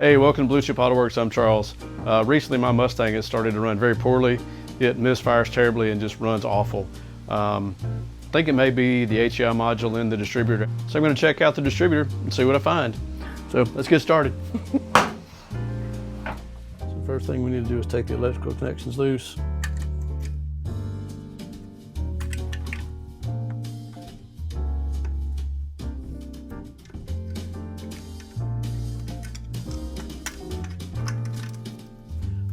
Hey, welcome to Blue Chip Auto Works. I'm Charles. Recently my Mustang has started to run very poorly. It misfires terribly and just runs awful. I think it may be the HEI module in the distributor. So I'm going to check out the distributor and see what I find. So let's get started. So first thing we need to do is take the electrical connections loose.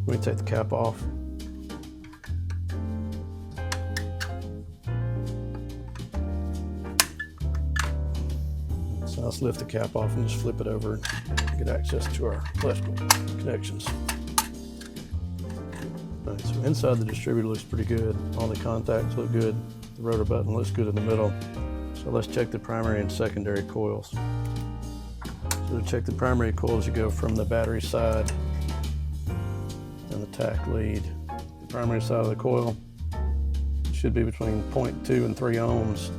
Let me take the cap off. So let's lift the cap off and just flip it over and get access to our electrical connections. All right, so inside the distributor looks pretty good. All the contacts look good. The rotor button looks good in the middle. So let's check the primary and secondary coils. So to check the primary coils, you go from the battery side and the tack lead. The primary side of the coil should be between 0.2 and 3 ohms.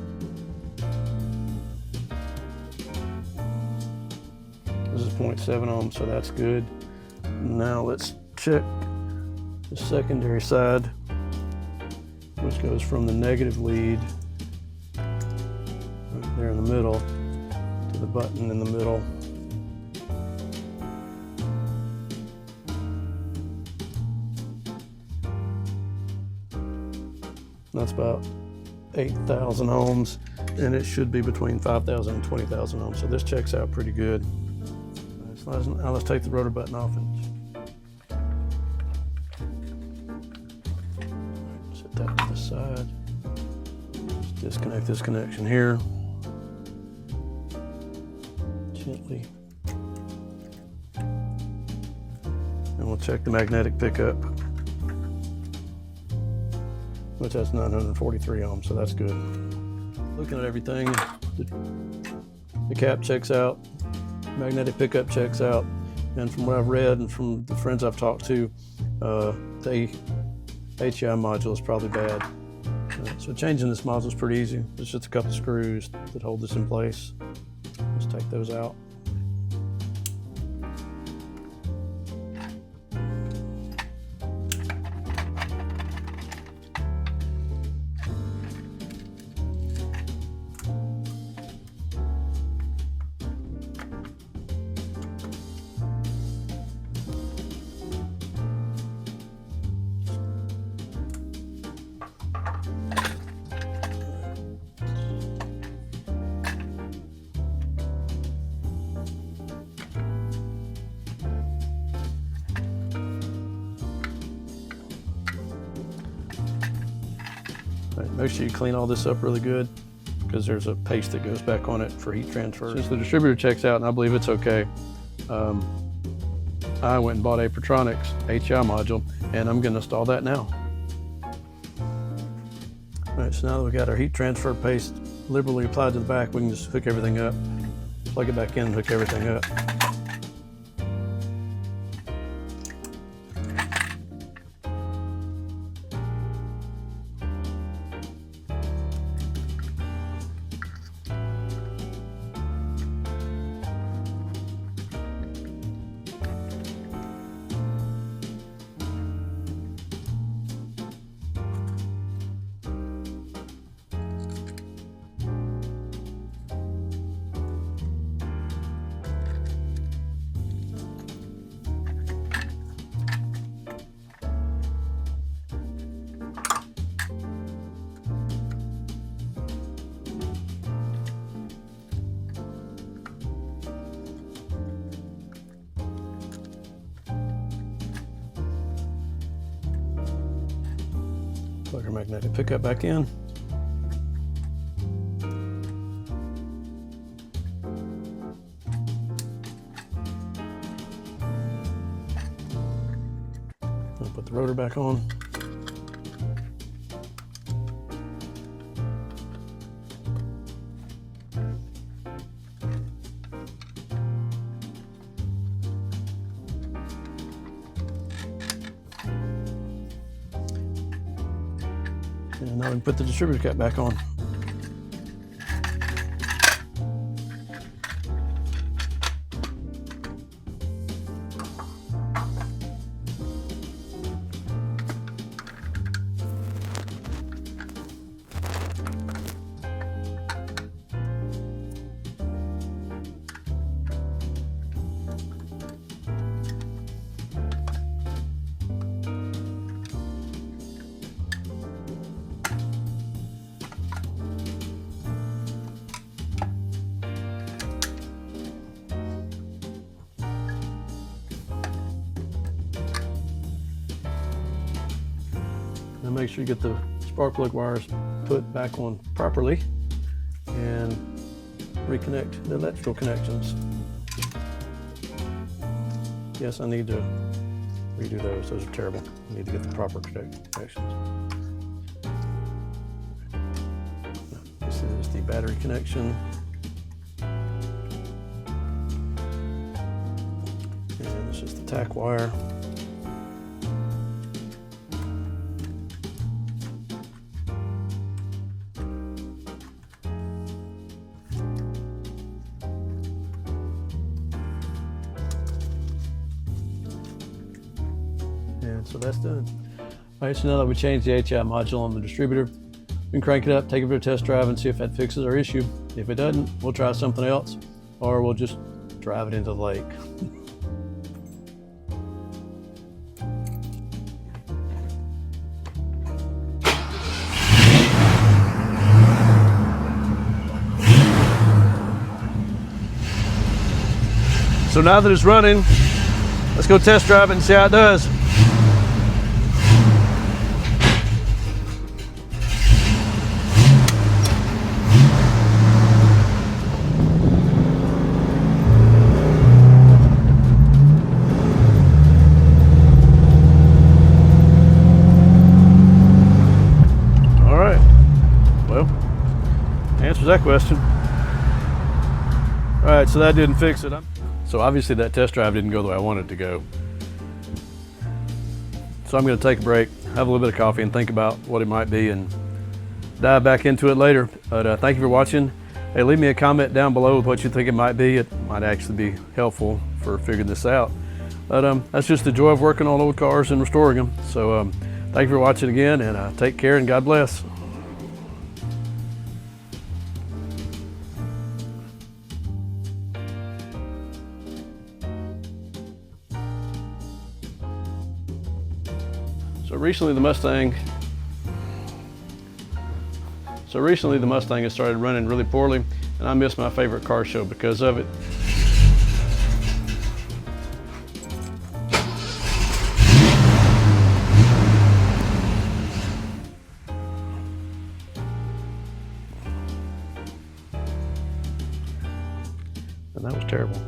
This is 0.7 ohms, so that's good. Now let's check the secondary side, which goes from the negative lead right there in the middle to the button in the middle. That's about 8,000 ohms, and it should be between 5,000 and 20,000 ohms. So this checks out pretty good. Now let's take the rotor button off and set that to the side. Just disconnect this connection here gently, and we'll check the magnetic pickup, which has 943 ohms, so that's good. Looking at everything, the cap checks out, magnetic pickup checks out, and from what I've read and from the friends I've talked to, the HEI module is probably bad. So changing this module is pretty easy. There's just a couple screws that hold this in place. Let's take those out. Make sure you clean all this up really good, because there's a paste that goes back on it for heat transfer. Since the distributor checks out and I believe it's okay, I went and bought a Pertronix HEI module, and I'm going to install that now. All right, so now that we've got our heat transfer paste liberally applied to the back, we can just hook everything up, plug it back in, and hook everything up. Plug our magnetic pickup back in. I'll put the rotor back on. And now we can put the distributor cap back on. and make sure you get the spark plug wires put back on properly and reconnect the electrical connections. Yes, I need to redo those. Those are terrible. I need to get the proper connections. This is the battery connection. And this is the tack wire. And so that's done. All right, so now that we changed the HEI module on the distributor, we can crank it up, take it for a test drive, and see if that fixes our issue. If it doesn't, we'll try something else, or we'll just drive it into the lake. So now that it's running, let's go test drive it and see how it does. All right, well, answers that question. All right, so that didn't fix it. So obviously that test drive didn't go the way I wanted it to go. So I'm going to take a break, have a little bit of coffee, and think about what it might be and dive back into it later. But thank you for watching. Hey, leave me a comment down below with what you think it might be. It might actually be helpful for figuring this out. But that's just the joy of working on old cars and restoring them. So thank you for watching again, and take care and God bless. So recently the Mustang has started running really poorly, and I missed my favorite car show because of it. And that was terrible.